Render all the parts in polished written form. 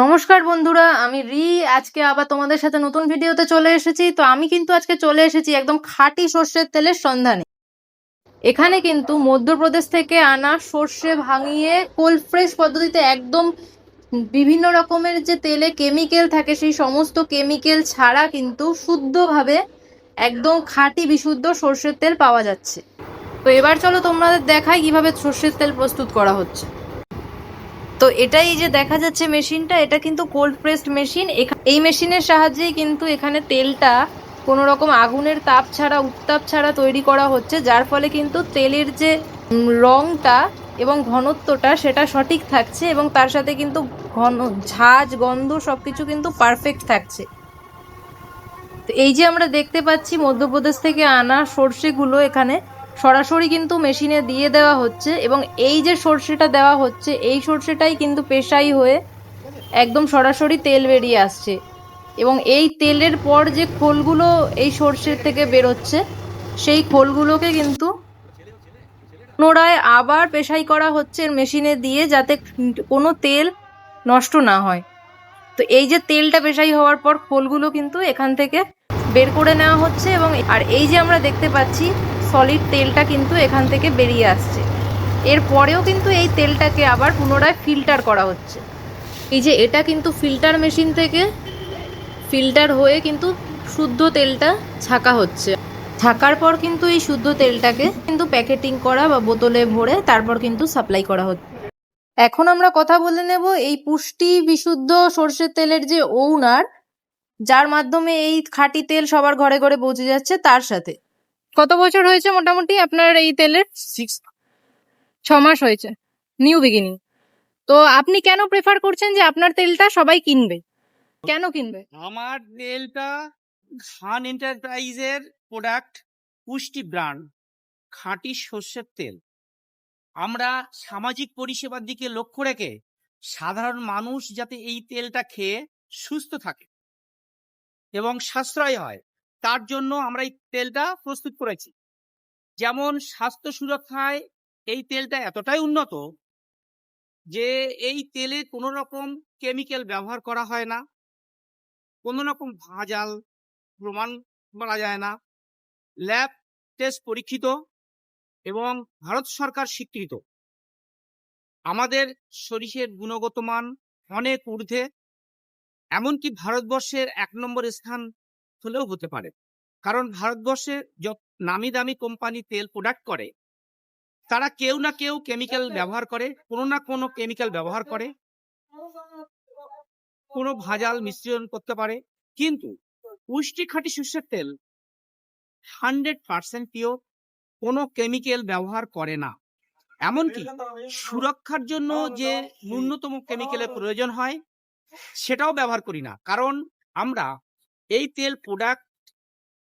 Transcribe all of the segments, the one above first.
নমস্কার বন্ধুরা, আমি আজকে আবার তোমাদের সাথে নতুন ভিডিওতে চলে এসেছি। তো আমি কিন্তু আজকে চলে এসেছি একদম খাঁটি সর্ষের তেলের সন্ধানে। এখানে কিন্তু মধ্যপ্রদেশ থেকে আনা সর্ষে ভাঙিয়ে কোল্ড প্রেস পদ্ধতিতে একদম বিভিন্ন রকমের যে তেলে কেমিক্যাল থাকে সেই সমস্ত কেমিক্যাল ছাড়া কিন্তু শুদ্ধভাবে একদম খাঁটি বিশুদ্ধ সর্ষের তেল পাওয়া যাচ্ছে। তো এবার চলো তোমাদের দেখাই কিভাবে সর্ষের তেল প্রস্তুত করা হচ্ছে। তো এটাই যে দেখা যাচ্ছে মেশিনটা, এটা কিন্তু কোল্ড প্রেসড মেশিন। এই মেশিনের সাহায্যেই কিন্তু এখানে তেলটা কোনো রকম আগুনের তাপ ছাড়া উত্তাপ ছাড়া তৈরি করা হচ্ছে, যার ফলে কিন্তু তেলের যে রংটা এবং ঘনত্বটা সেটা সঠিক থাকছে এবং তার সাথে কিন্তু ঝাঁজ গন্ধ সবকিছু কিন্তু পারফেক্ট থাকছে। তো এই যে আমরা দেখতে পাচ্ছি মধ্যপ্রদেশ থেকে আনা সর্ষেগুলো এখানে সরাসরি কিন্তু মেশিনে দিয়ে দেওয়া হচ্ছে এবং এই যে সর্ষেটা দেওয়া হচ্ছে এই সর্ষেটাই কিন্তু পেশাই হয়ে একদম সরাসরি তেল বেরিয়ে আসছে এবং এই তেলের পর যে খোলগুলো এই সর্ষের থেকে বেরোচ্ছে সেই খোলগুলোকে কিন্তু পুনরায় আবার পেশাই করা হচ্ছে মেশিনে দিয়ে, যাতে কোনো তেল নষ্ট না হয়। তো এই যে তেলটা পেশাই হওয়ার পর খোলগুলো কিন্তু এখান থেকে বের করে নেওয়া হচ্ছে এবং এই যে আমরা দেখতে পাচ্ছি সলিড তেলটা কিন্তু এখান থেকে বেরিয়ে আসছে। এরপরেও কিন্তু এই তেলটাকে আবার পুনরায় ফিল্টার করা হচ্ছে। এই যে এটা কিন্তু ফিল্টার মেশিন থেকে ফিল্টার হয়ে কিন্তু শুদ্ধ তেলটা ছাঁকা হচ্ছে। ছাঁকার পর কিন্তু এই শুদ্ধ তেলটাকে কিন্তু প্যাকেটিং করা বা বোতলে ভরে তারপর কিন্তু সাপ্লাই করা হচ্ছে। এখন আমরা কথা বলে নেব এই পুষ্টি বিশুদ্ধ সর্ষের তেলের যে ওনার, যার মাধ্যমে এই খাঁটি তেল সবার ঘরে ঘরে পৌঁছে যাচ্ছে, তার সাথে। কত বছর হয়েছে মোটামুটি আপনার এই তেলের? 6 মাস হয়েছে, নিউ বিগিনিং। তো আপনি কেন প্রেফার করছেন যে আপনার তেলটা সবাই কিনবে? কেন কিনবে? আমার তেলটা খান এন্টারপ্রাইজের প্রোডাক্ট, পুষ্টি ব্র্যান্ড, খাঁটি সর্ষের তেল। আমরা সামাজিক পরিষেবার দিকে লক্ষ্য রেখে সাধারণ মানুষ যাতে এই তেলটা খেয়ে সুস্থ থাকে এবং সাশ্রয় হয়, তার জন্য আমরা এই তেলটা প্রস্তুত করেছি। যেমন স্বাস্থ্য সুরক্ষায় এই তেলটা এতটাই উন্নত যে এই তেলে কোনো রকম কেমিক্যাল ব্যবহার করা হয় না, কোনো রকম ভেজাল প্রমাণ করা যায় না, ল্যাব টেস্ট পরীক্ষিত এবং ভারত সরকার স্বীকৃত। আমাদের সরিষের গুণগত মান অনেক ঊর্ধ্বে, এমনকি ভারতবর্ষের 1 নম্বর স্থান হলেও হতে পারে। কারণ ভারতবর্ষে যত নামি দামি কোম্পানি তেল প্রোডাক্ট করে তারা কেউ না কেউ কেমিক্যাল ব্যবহার করে, কোনো না কোনো কেমিক্যাল ব্যবহার করে, কোনো ভেজাল মিশ্রণ করতে পারে। কিন্তু পুষ্টি খাঁটি সর্ষের তেল 100% পিওর, কোনো কেমিক্যাল ব্যবহার করে না। এমনকি সুরক্ষার জন্য যে ন্যূনতম কেমিক্যালের প্রয়োজন হয় সেটাও ব্যবহার করি না। কারণ আমরা এই তেল প্রোডাক্ট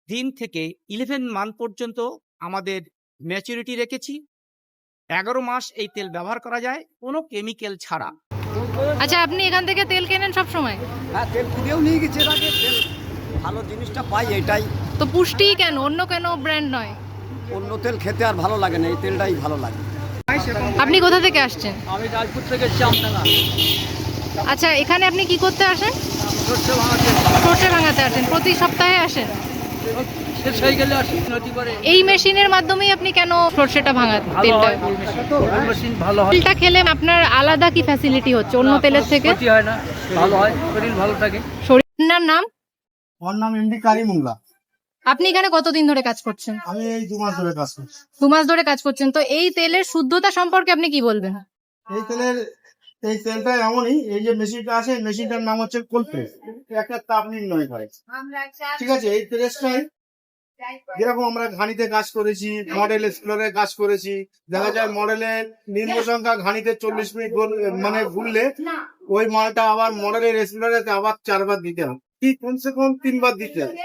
দিন থেকে 11 মান্থ পর্যন্ত আমাদের ম্যাচুরিটি রেখেছি। 11 মাস এই তেল ব্যবহার করা যায় কোনো কেমিক্যাল ছাড়া। আচ্ছা, আপনি এখান থেকে তেল কেনেন সব সময়? হ্যাঁ, তেল কিনেও নিয়ে গেছে এর আগে। তেল ভালো জিনিসটা পাই এটাই। তো পুষ্টি কেন, অন্য কেন ব্র্যান্ড নয়? অন্য তেল খেতে আর ভালো লাগে না, এই তেলটাই ভালো লাগে। আপনি কোথা থেকে আসছেন? আমি রাজপুর থেকে চামডাঙ্গা। আচ্ছা, এখানে আপনি কি করতে আসেন? সর্ষে ভাঙাতে সর্ষে ভাঙাতে আসেন, প্রতি সপ্তাহে আসেন? শেষ হয়ে গেলে আসি নদী করে। এই মেশিনের মাধ্যমেই আপনি কেন সর্ষেটা ভাঙান? তেলটা মেশিন ভালো হয়, তেলটা খেলে আপনার আলাদা কি ফ্যাসিলিটি হচ্ছে অন্য তেলের থেকে? ক্ষতি হয় না, ভালো হয়, শরীর ভালো থাকে। শরীরের নাম? আমার নাম এমডি কারিমুল্লাহ। আপনি এখানে কতদিন ধরে কাজ করছেন? আমি এই 2 মাস ধরে কাজ করছি। 2 মাস ধরে কাজ করছেন। তো এই তেলের শুদ্ধতা সম্পর্কে আপনি কি বলবেন? এই তেলটা এমনই, এই যে মেশিনটা আছে মেশিনটার নাম হচ্ছে কোল্ড প্রেস। একটা তাপ নির্ণয় করে, ঠিক আছে। এই প্রেসটাই যেরকম আমরা ঘানিতে কাজ করেছি, মডেল এক্সপ্লোরে কাজ করেছি, দেখা যায় মডেলের নিম্ন সংখ্যা ঘানিতে 40 মিনিট মানে ঘুরলে ওই মালটা আবার মডেলের এক্সপ্লোরে আবার 4 বার দিতে হয়, কি কমসে কম 3 বার দিতে হয়।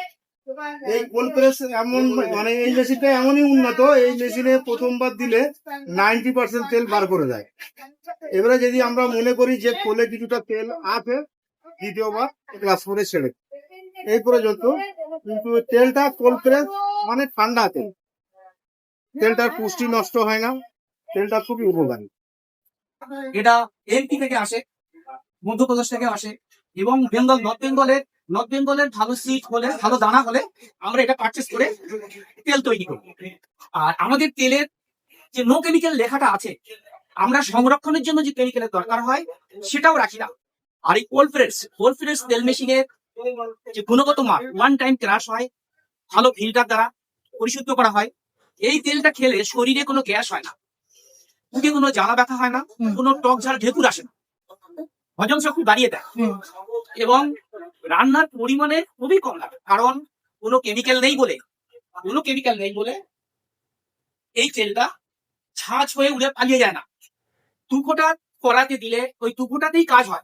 এই কোল্ড প্রেস এমন, মানে এই মেশিনটা এমনই উন্নত, এই মেশিনে প্রথমবার দিলে 90% তেল বার করে দেয়। এবারে যদি আমরা মনে করি যে কোলে কিছুটা তেল আছে, দ্বিতীয়বার ক্লাস করে ছেড়ে এই পর্যন্ত। কিন্তু তেলটা কোল্ড প্রেস মানে ঠান্ডা তেল, তেলটার পুষ্টি নষ্ট হয় না, তেলটা খুবই উপকারী। এটা এমপি থেকে আসে, মধ্যপ্রদেশ থেকে আসে, এবং নর্থ বেঙ্গলের ভালো সিড হলে, ভালো দানা হলে আমরা এটা পারচেস করে তেল তৈরি করি। আর আমাদের তেলের যে নো কেমিক্যাল লেখাটা আছে, আমরা সংরক্ষণের জন্য যে কেমিক্যালের দরকার হয় সেটাও রাখি না। আর এই কোল্ড প্রেস তেল মেশিনের যে গুণগত মান, ওয়ান টাইম ক্রাশ হয়, ভালো ফিল্টার দ্বারা পরিশুদ্ধ করা হয়। এই তেলটা খেলে শরীরে কোনো গ্যাস হয় না, মুখে কোনো জ্বালা ব্যথা হয় না, কোনো টক ঝাল ঢেকুর আসে না, হজম শক্তি বাড়িয়ে দেয়, এবং রান্নার পরিমাণে খুবই কম লাগে। কারণ কোনো কেমিক্যাল নেই বলে এই তেলটা ছাঁচ হয়ে উড়ে পালিয়ে যায় না। তুফোটা কড়াতে দিলে ওই তুফোটাতেই কাজ হয়।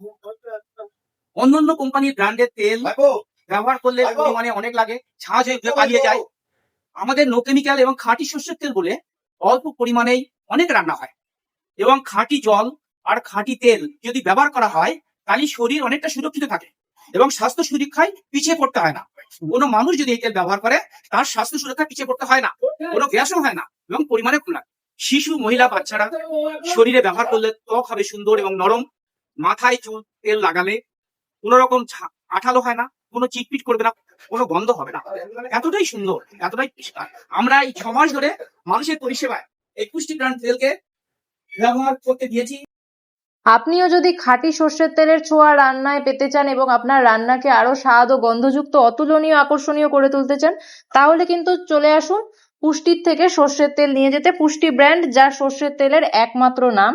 অন্যান্য কোম্পানির ব্র্যান্ডের তেল ব্যবহার করলে পরিমাণে অনেক লাগে, ছাঁচ হয়ে উড়ে পালিয়ে যায়। আমাদের নো কেমিক্যাল এবং খাঁটি শস্যের তেল বলে অল্প পরিমাণেই অনেক রান্না হয়, এবং খাঁটি জল আর খাঁটি তেল যদি ব্যবহার করা হয় তাহলে শরীর অনেকটা সুরক্ষিত থাকে এবং স্বাস্থ্য সুরক্ষায় পিছিয়ে পড়তে হয় না। কোনো মানুষ যদি এই তেল ব্যবহার করে তার স্বাস্থ্য সুরক্ষায় পিছিয়ে পড়তে হয় না, কোনো গ্যাসও হয় না, এবং পরিমাণে কম লাগে। শিশু, মহিলা, বাচ্চারা শরীরে ব্যবহার করলে ত্বক হবে সুন্দর এবং নরম। মাথায় চুল তেল লাগালে কোনো রকম আঠালো হয় না, কোনো চিটপিট করবে না, কোনো গন্ধ হবে না। এতটাই সুন্দর, এতটাই পরিষ্কার। আমরা এই 6 মাস ধরে মানুষের পরিষেবায় এই পুষ্টি ব্র্যান্ড তেলকে ব্যবহার করতে দিয়েছি। আপনিও যদি খাঁটি সর্ষের তেলের ছোঁয়া রান্নায় পেতে চান এবং আপনার রান্নাকে আরো স্বাদ ও গন্ধযুক্ত, অতুলনীয়, আকর্ষণীয় করে তুলতে চান, তাহলে কিন্তু চলে আসুন পুষ্টির থেকে সর্ষের তেল নিয়ে যেতে। পুষ্টি ব্র্যান্ড, যা সর্ষের তেলের একমাত্র নাম।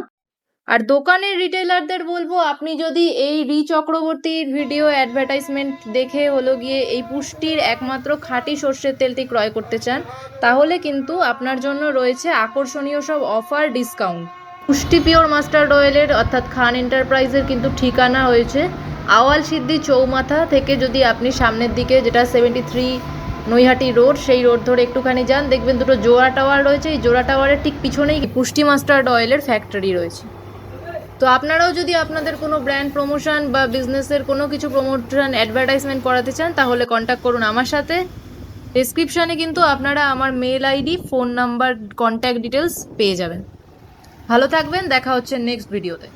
আর দোকানের রিটেলারদের বলবো, আপনি যদি এই রি চক্রবর্তীর ভিডিও অ্যাডভার্টাইজমেন্ট দেখে হলো গিয়ে এই পুষ্টির একমাত্র খাঁটি সর্ষের তেলটি ক্রয় করতে চান, তাহলে কিন্তু আপনার জন্য রয়েছে আকর্ষণীয় সব অফার, ডিসকাউন্ট। পুষ্টি পিওর মাস্টার্ড অয়েলের অর্থাৎ খান এন্টারপ্রাইজের কিন্তু ঠিকানা হয়েছে আওয়াল সিদ্ধি চৌমাথা থেকে। যদি আপনি সামনের দিকে, যেটা 73 নৈহাটি রোড, সেই রোড ধরে একটুখানি যান, দেখবেন দুটো জোড়া টাওয়ার রয়েছে। এই জোড়া টাওয়ারের ঠিক পিছনেই পুষ্টি মাস্টার্ড অয়েলের ফ্যাক্টরি রয়েছে। তো আপনারাও যদি আপনাদের কোনো ব্র্যান্ড প্রমোশন বা বিজনেসের কোনো কিছু প্রমোশন, অ্যাডভার্টাইজমেন্ট করাতে চান, তাহলে কন্ট্যাক্ট করুন আমার সাথে। ডেসক্রিপশানে কিন্তু আপনারা আমার mail ID, phone number, contact details পেয়ে যাবেন। ভালো থাকবেন, দেখা হচ্ছে নেক্সট ভিডিওতে।